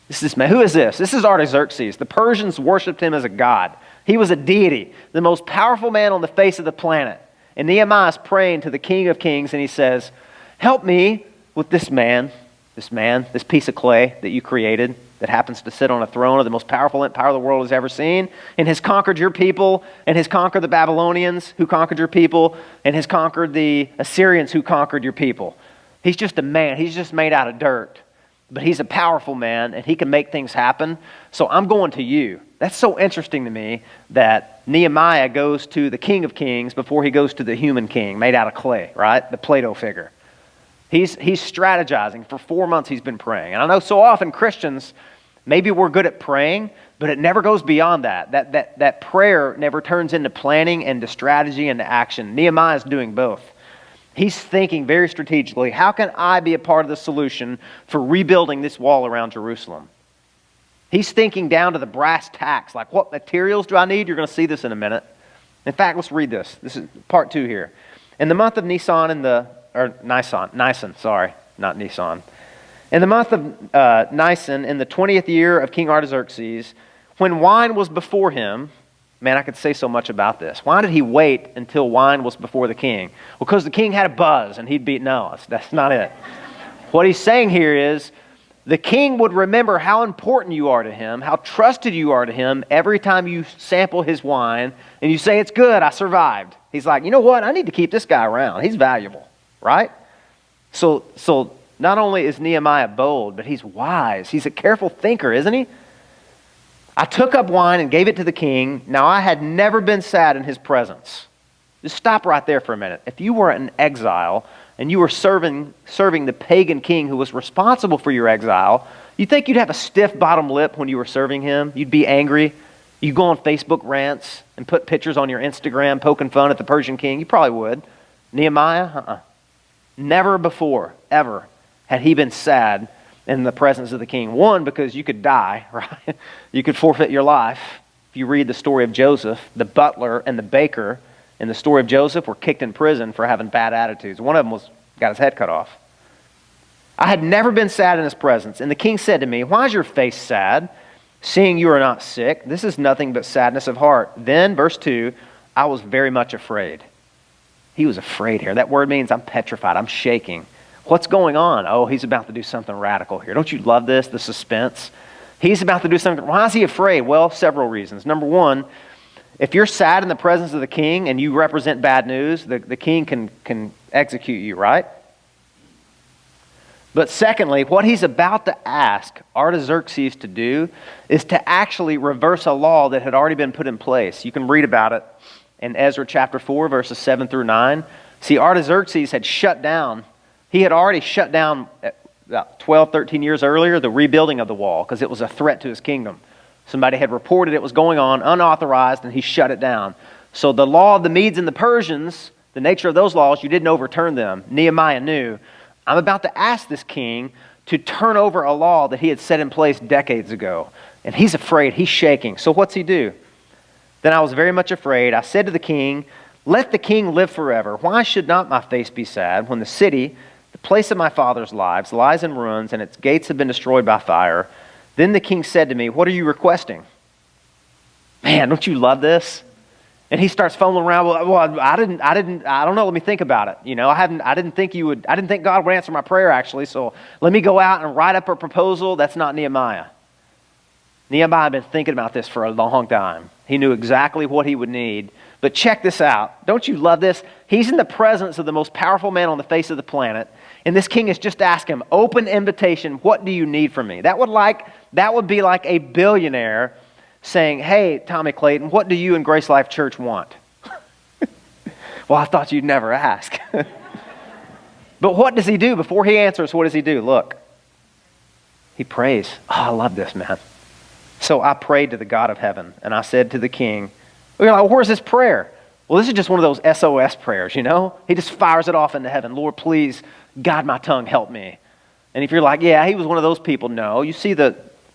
This man. Who is this? This is Artaxerxes. The Persians worshipped him as a god. He was a deity, the most powerful man on the face of the planet. And Nehemiah is praying to the King of Kings, and he says, help me with this piece of clay that you created that happens to sit on a throne of the most powerful empire the world has ever seen, and has conquered your people, and has conquered the Babylonians who conquered your people, and has conquered the Assyrians who conquered your people. He's just a man. He's just made out of dirt. But he's a powerful man, and he can make things happen. So I'm going to you. That's so interesting to me that Nehemiah goes to the King of Kings before he goes to the human king made out of clay, right? The Plato figure. He's strategizing. For 4 months he's been praying. And I know so often Christians, maybe we're good at praying, but it never goes beyond that. That prayer never turns into planning and to strategy and to action. Nehemiah's doing both. He's thinking very strategically, how can I be a part of the solution for rebuilding this wall around Jerusalem? He's thinking down to the brass tacks, like what materials do I need? You're going to see this in a minute. In fact, let's read this. This is part 2 here. In the month of Nisan, in the month of Nisan, in the 20th year of King Artaxerxes, when wine was before him, man, I could say so much about this. Why did he wait until wine was before the king? Well, because the king had a buzz and he'd be, no, that's not it. What he's saying here is, the king would remember how important you are to him, how trusted you are to him every time you sample his wine and you say, it's good, I survived. He's like, you know what? I need to keep this guy around. He's valuable, right? So not only is Nehemiah bold, but he's wise. He's a careful thinker, isn't he? I took up wine and gave it to the king. Now I had never been sad in his presence. Just stop right there for a minute. If you were in exile and you were serving the pagan king who was responsible for your exile, you think you'd have a stiff bottom lip when you were serving him? You'd be angry. You'd go on Facebook rants and put pictures on your Instagram poking fun at the Persian king. You probably would. Nehemiah? Never before, ever, had he been sad in the presence of the king. One, because you could die, right? You could forfeit your life. If you read the story of Joseph, the butler and the baker in the story of Joseph were kicked in prison for having bad attitudes. One of them got his head cut off. I had never been sad in his presence. And the king said to me, why is your face sad, seeing you are not sick? This is nothing but sadness of heart. Then, verse 2, I was very much afraid. He was afraid here. That word means I'm petrified. I'm shaking. What's going on? Oh, he's about to do something radical here. Don't you love this, the suspense? He's about to do something. Why is he afraid? Well, several reasons. Number one, If you're sad in the presence of the king and you represent bad news, the king can execute you, right? But secondly, what he's about to ask Artaxerxes to do is to actually reverse a law that had already been put in place. You can read about it in Ezra chapter 4, verses 7 through 9. See, Artaxerxes had shut down. He had already shut down about 12, 13 years earlier the rebuilding of the wall because it was a threat to his kingdom. Somebody had reported it was going on unauthorized, and he shut it down. So the law of the Medes and the Persians, the nature of those laws, you didn't overturn them. Nehemiah knew, I'm about to ask this king to turn over a law that he had set in place decades ago. And he's afraid, he's shaking. So what's he do? Then I was very much afraid. I said to the king, let the king live forever. Why should not my face be sad when the city, the place of my father's lives, lies in ruins and its gates have been destroyed by fire? Then the king said to me, what are you requesting? Man, don't you love this? And he starts fumbling around. Well, I don't know. Let me think about it. You know, I didn't think God would answer my prayer actually. So let me go out and write up a proposal. That's not Nehemiah. Nehemiah had been thinking about this for a long time. He knew exactly what he would need. But check this out. Don't you love this? He's in the presence of the most powerful man on the face of the planet. And this king has just asked him, open invitation, what do you need from me? That would be like a billionaire saying, hey, TommyClayton, what do you and GraceLife Church want? Well, I thought you'd never ask. But what does he do? Before he answers, what does he do? Look, he prays. Oh, I love this, man. So I prayed to the God of heaven, and I said to the king, well, where's this prayer? Well, this is just one of those SOS prayers, you know? He just fires it off into heaven. Lord, please, guide my tongue, help me. And if you're like, yeah, he was one of those people, no. You see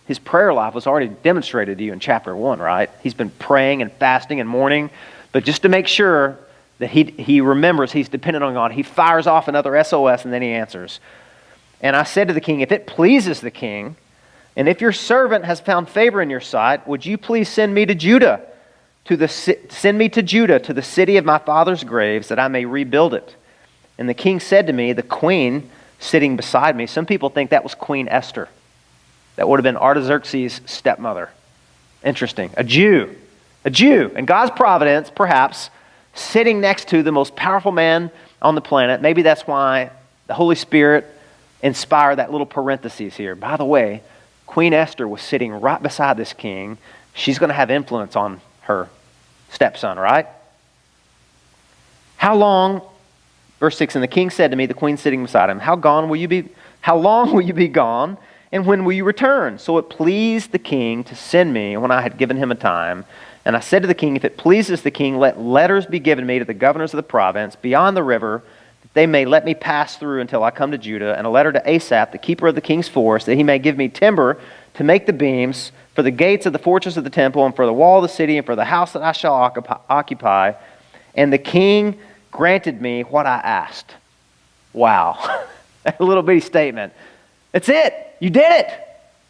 his prayer life was already demonstrated to you in chapter 1, right? He's been praying and fasting and mourning. But just to make sure that he remembers he's dependent on God, he fires off another SOS and then he answers. And I said to the king, if it pleases the king, and if your servant has found favor in your sight, would you please send me to Judah, to the city of my father's graves, that I may rebuild it? And the king said to me, the queen sitting beside me, some people think that was Queen Esther. That would have been Artaxerxes' stepmother. Interesting. A Jew. In God's providence, perhaps, sitting next to the most powerful man on the planet. Maybe that's why the Holy Spirit inspired that little parenthesis here. By the way, Queen Esther was sitting right beside this king. She's going to have influence on her stepson, right? How long, verse 6, and the king said to me, the queen sitting beside him, how long will you be gone? And when will you return? So it pleased the king to send me when I had given him a time. And I said to the king, if it pleases the king, let letters be given me to the governors of the province beyond the river, that they may let me pass through until I come to Judah, and a letter to Asaph, the keeper of the king's forest, that he may give me timber to make the beams for the gates of the fortress of the temple, and for the wall of the city, and for the house that I shall occupy. And the king granted me what I asked. Wow. A little bitty statement. That's it. You did it.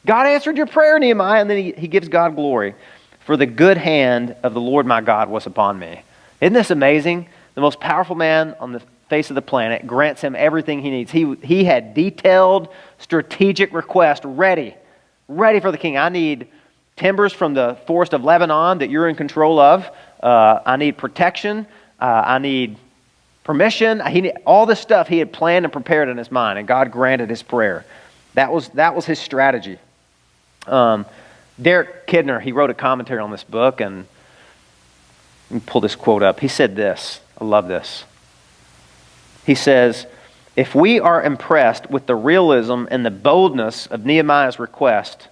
God answered your prayer, Nehemiah. And then he gives God glory. For the good hand of the Lord my God was upon me. Isn't this amazing? The most powerful man on the face of the planet grants him everything he needs. He had detailed, strategic requests ready for the king. I need timbers from the forest of Lebanon that you're in control of. I need protection. I need permission. All this stuff he had planned and prepared in his mind, and God granted his prayer. That was his strategy. Derek Kidner, he wrote a commentary on this book, and let me pull this quote up. He said this. I love this. He says, if we are impressed with the realism and the boldness of Nehemiah's request,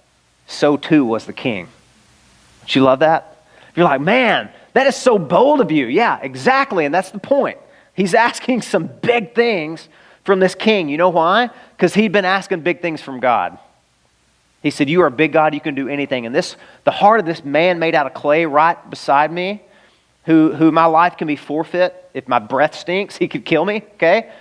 so too was the king. Don't you love that? You're like, man, that is so bold of you. Yeah, exactly, and that's the point. He's asking some big things from this king. You know why? Because he'd been asking big things from God. He said, you are a big God, you can do anything. And the heart of this man made out of clay right beside me, who my life can be forfeit. If my breath stinks, he could kill me, okay?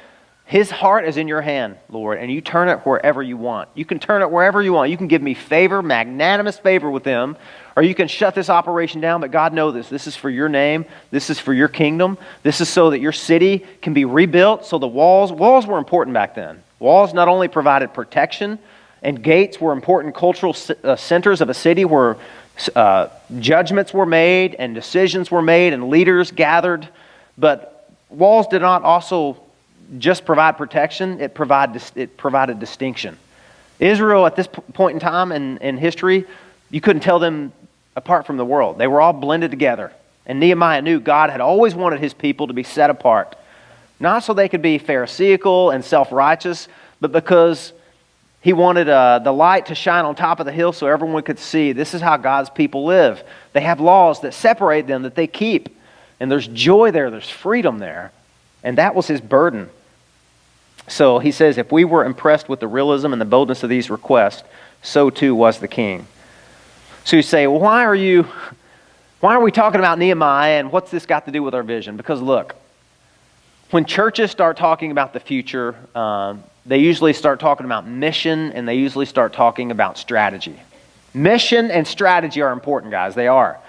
His heart is in your hand, Lord, and you turn it wherever you want. You can turn it wherever you want. You can give me favor, magnanimous favor with him, or you can shut this operation down, but God knows this. This is for your name. This is for your kingdom. This is so that your city can be rebuilt. So the walls were important back then. Walls not only provided protection, and gates were important cultural centers of a city where Judgments were made and decisions were made and leaders gathered, but walls did not also just provide protection, it provided distinction. Israel at this point in time in history, you couldn't tell them apart from the world. They were all blended together. And Nehemiah knew God had always wanted his people to be set apart, not so they could be pharisaical and self-righteous, but because he wanted the light to shine on top of the hill so everyone could see this is how God's people live. They have laws that separate them, that they keep. And there's joy there, there's freedom there. And that was his burden. So he says, if we were impressed with the realism and the boldness of these requests, so too was the king. So you say, well, why are we talking about Nehemiah and what's this got to do with our vision? Because look, when churches start talking about the future, they usually start talking about mission and they usually start talking about strategy. Mission and strategy are important, guys. They are.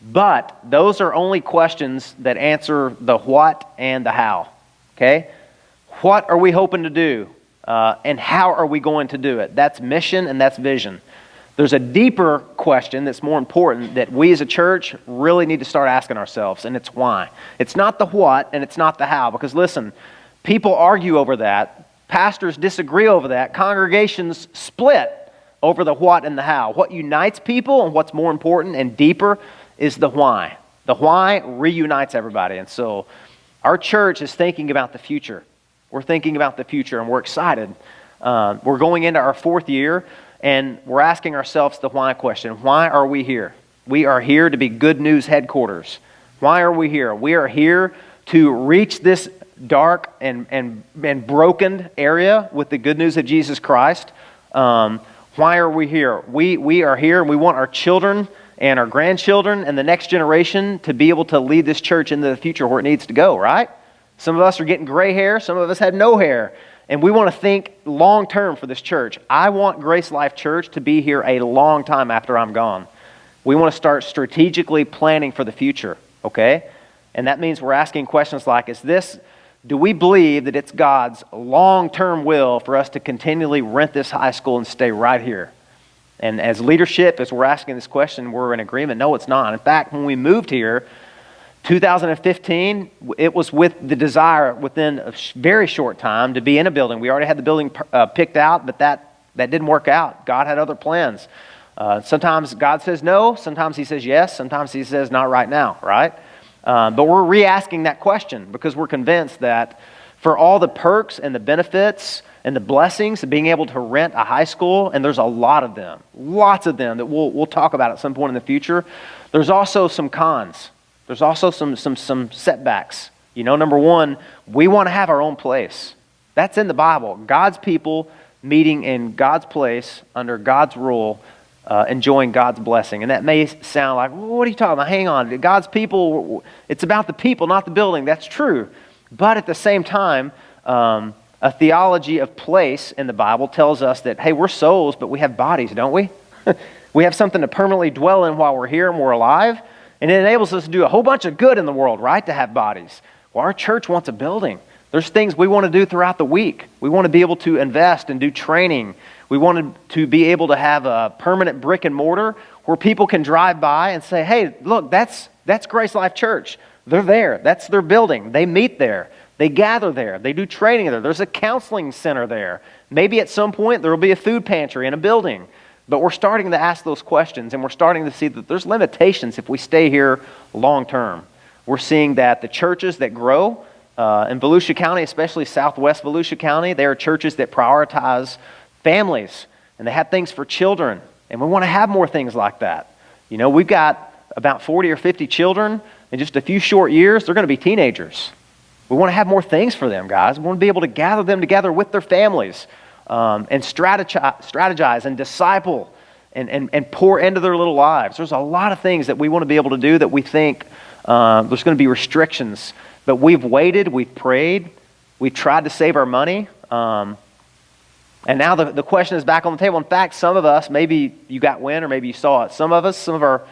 But those are only questions that answer the what and the how. Okay? What are we hoping to do? And how are we going to do it? That's mission and that's vision. There's a deeper question that's more important that we as a church really need to start asking ourselves, and it's why. It's not the what and it's not the how, because listen, people argue over that. Pastors disagree over that. Congregations split over the what and the how. What unites people and what's more important and deeper is the why. The why reunites everybody. And so our church is thinking about the future. We're thinking about the future and we're excited. We're going into our 4th year and we're asking ourselves the why question. Why are we here? We are here to be good news headquarters. Why are we here? We are here to reach this dark and broken area with the good news of Jesus Christ. Why are we here? We are here and we want our children and our grandchildren and the next generation to be able to lead this church into the future where it needs to go, right? Some of us are getting gray hair. Some of us had no hair. And we want to think long term for this church. I want GraceLife Church to be here a long time after I'm gone. We want to start strategically planning for the future, okay? And that means we're asking questions like, do we believe that it's God's long-term will for us to continually rent this high school and stay right here? And as leadership, as we're asking this question, we're in agreement. No, it's not. In fact, when we moved here, 2015, it was with the desire within a very short time to be in a building. We already had the building picked out, but that didn't work out. God had other plans. Sometimes God says no, sometimes he says yes, sometimes he says not right now, right? But we're re-asking that question because we're convinced that for all the perks and the benefits and the blessings of being able to rent a high school, and there's a lot of them, lots of them that we'll talk about at some point in the future, there's also some cons. There's also some setbacks. You know, number one, we want to have our own place. That's in the Bible. God's people meeting in God's place under God's rule, enjoying God's blessing. And that may sound like, well, what are you talking about? Hang on. God's people, it's about the people, not the building. That's true. But at the same time, a theology of place in the Bible tells us that, hey, we're souls, but we have bodies, don't we? We have something to permanently dwell in while we're here and we're alive. And it enables us to do a whole bunch of good in the world, right, to have bodies. Well, our church wants a building. There's things we want to do throughout the week. We want to be able to invest and do training. We want to be able to have a permanent brick and mortar where people can drive by and say, hey, look, that's GraceLife Church. They're there. That's their building. They meet there. They gather there. They do training there. There's a counseling center there. Maybe at some point there will be a food pantry in a building. But we're starting to ask those questions, and we're starting to see that there's limitations if we stay here long term. We're seeing that the churches that grow in Volusia County, especially southwest Volusia County, they are churches that prioritize families, and they have things for children, and we want to have more things like that. You know, we've got about 40 or 50 children. In just a few short years, they're going to be teenagers. We want to have more things for them, guys. We want to be able to gather them together with their families. And strategize and disciple and pour into their little lives. There's a lot of things that we want to be able to do that we think there's going to be restrictions. But we've waited, we've prayed, we've tried to save our money. And now the question is back on the table. In fact, some of us, maybe you got wind or maybe you saw it. Some of our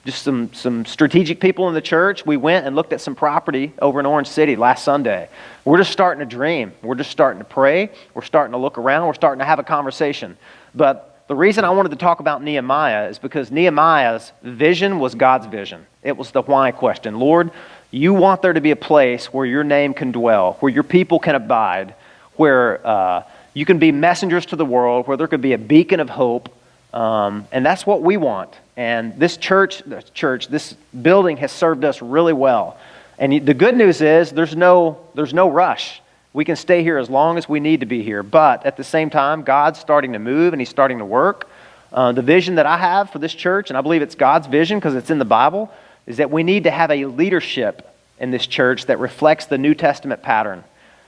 just some strategic people in the church, we went and looked at some property over in Orange City last Sunday. We're just starting to dream. We're just starting to pray. We're starting to look around. We're starting to have a conversation. But the reason I wanted to talk about Nehemiah is because Nehemiah's vision was God's vision. It was the why question. Lord, you want there to be a place where your name can dwell, where your people can abide, where you can be messengers to the world, where there could be a beacon of hope. And that's what we want. And this this building has served us really well. And the good news is there's no rush. We can stay here as long as we need to be here. But at the same time, God's starting to move and He's starting to work. The vision that I have for this church, and I believe it's God's vision because it's in the Bible, is that we need to have a leadership in this church that reflects the New Testament pattern.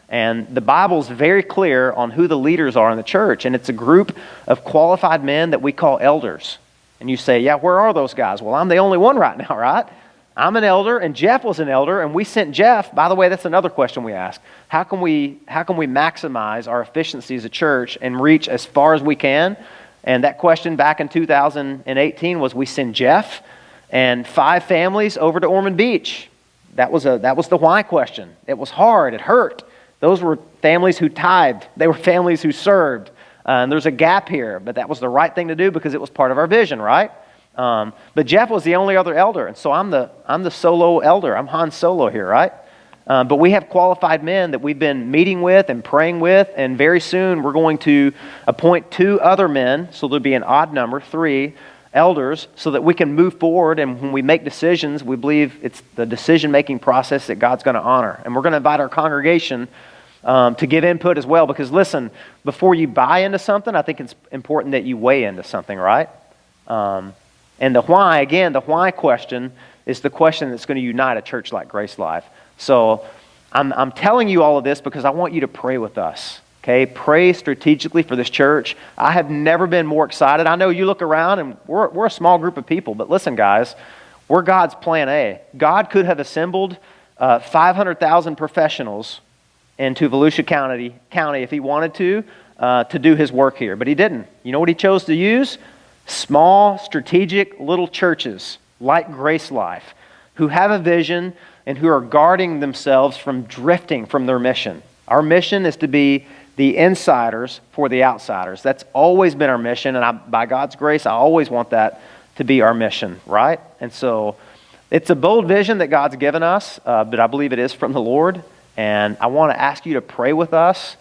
And the Bible's very clear on who the leaders are in the church. And it's a group of qualified men that we call elders. And you say, yeah, where are those guys? Well, I'm the only one right now, right? I'm an elder, and Jeff was an elder, and we sent Jeff. By the way, that's another question we ask. How can we maximize our efficiency as a church and reach as far as we can? And that question back in 2018 was we send Jeff and 5 families over to Ormond Beach. That was the why question. It was hard. It hurt. Those were families who tithed. They were families who served. And there's a gap here, but that was the right thing to do because it was part of our vision, right? But Jeff was the only other elder, and so I'm the solo elder. I'm Han Solo here, right? But we have qualified men that we've been meeting with and praying with, and very soon we're going to appoint 2 other men, so there'll be an odd number, 3 elders, so that we can move forward, and when we make decisions, we believe it's the decision-making process that God's going to honor. And we're going to invite our congregation to give input as well, because listen, before you buy into something, I think it's important that you weigh into something, right? And the why question is the question that's going to unite a church like GraceLife. So I'm telling you all of this because I want you to pray with us. Okay, pray strategically for this church. I have never been more excited. I know you look around and we're a small group of people, but listen, guys, we're God's plan A. God could have assembled 500,000 professionals into Volusia County if He wanted to do His work here, but He didn't. You know what He chose to use? Small, strategic little churches like GraceLife who have a vision and who are guarding themselves from drifting from their mission. Our mission is to be the insiders for the outsiders. That's always been our mission, and by God's grace, I always want that to be our mission, right? And so it's a bold vision that God's given us, but I believe it is from the Lord, and I want to ask you to pray with us,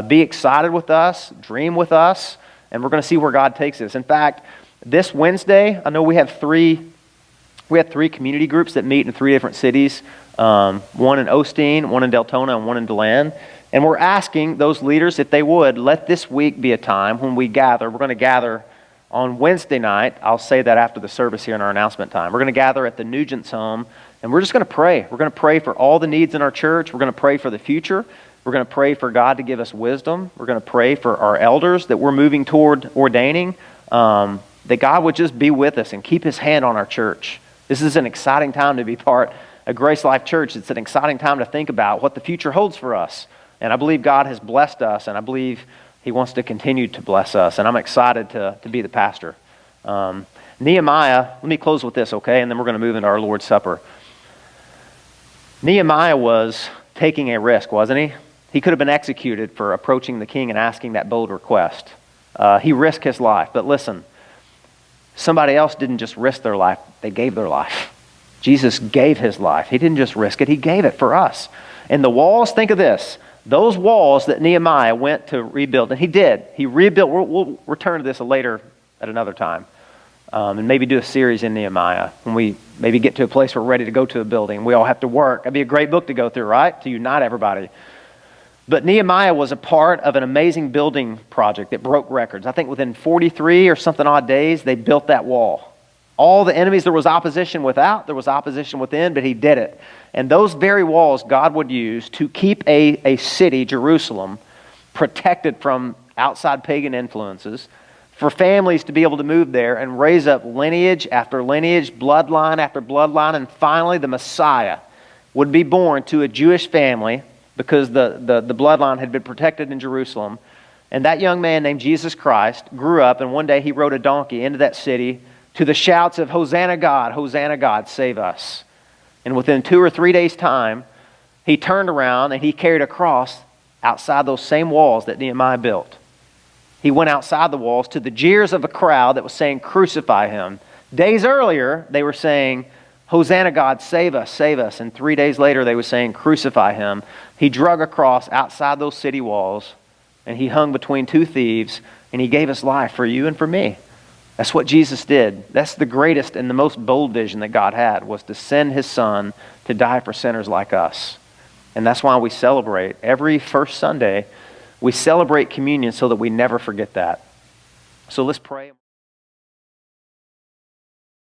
be excited with us, dream with us, and we're going to see where God takes us. In fact, this Wednesday, I know we have 3 community groups that meet in 3 different cities, one in Osteen, one in Deltona, and one in DeLand. And we're asking those leaders if they would let this week be a time when we gather. We're going to gather on Wednesday night. I'll say that after the service here in our announcement time. We're going to gather at the Nugent's home, and we're just going to pray. We're going to pray for all the needs in our church. We're going to pray for the future. We're going to pray for God to give us wisdom. We're going to pray for our elders that we're moving toward ordaining, that God would just be with us and keep His hand on our church. This is an exciting time to be part of GraceLife Church. It's an exciting time to think about what the future holds for us. And I believe God has blessed us, and I believe He wants to continue to bless us. And I'm excited to be the pastor. Nehemiah, let me close with this, okay? And then we're going to move into our Lord's Supper. Nehemiah was taking a risk, wasn't he? He could have been executed for approaching the king and asking that bold request. He risked his life. But listen, somebody else didn't just risk their life, they gave their life. Jesus gave His life. He didn't just risk it, He gave it for us. And the walls, think of this, those walls that Nehemiah went to rebuild, and he did. He rebuilt, we'll return to this later at another time, and maybe do a series in Nehemiah when we maybe get to a place where we're ready to go to a building. We all have to work. That'd be a great book to go through, right? To unite everybody. But Nehemiah was a part of an amazing building project that broke records. I think within 43 or something odd days, they built that wall. All the enemies, there was opposition without, there was opposition within, but he did it. And those very walls God would use to keep a city, Jerusalem, protected from outside pagan influences, for families to be able to move there and raise up lineage after lineage, bloodline after bloodline, and finally the Messiah would be born to a Jewish family because the bloodline had been protected in Jerusalem. And that young man named Jesus Christ grew up, and one day he rode a donkey into that city to the shouts of, Hosanna God, save us. And within 2 or 3 days' time, he turned around and he carried a cross outside those same walls that Nehemiah built. He went outside the walls to the jeers of a crowd that was saying, "Crucify him." Days earlier, they were saying, "Hosanna, God, save us, save us." And 3 days later, they were saying, "Crucify him." He drug a cross outside those city walls, and he hung between two thieves, and he gave his life for you and for me. That's what Jesus did. That's the greatest and the most bold vision that God had, was to send his son to die for sinners like us. And that's why we celebrate. Every first Sunday, we celebrate communion so that we never forget that. So let's pray.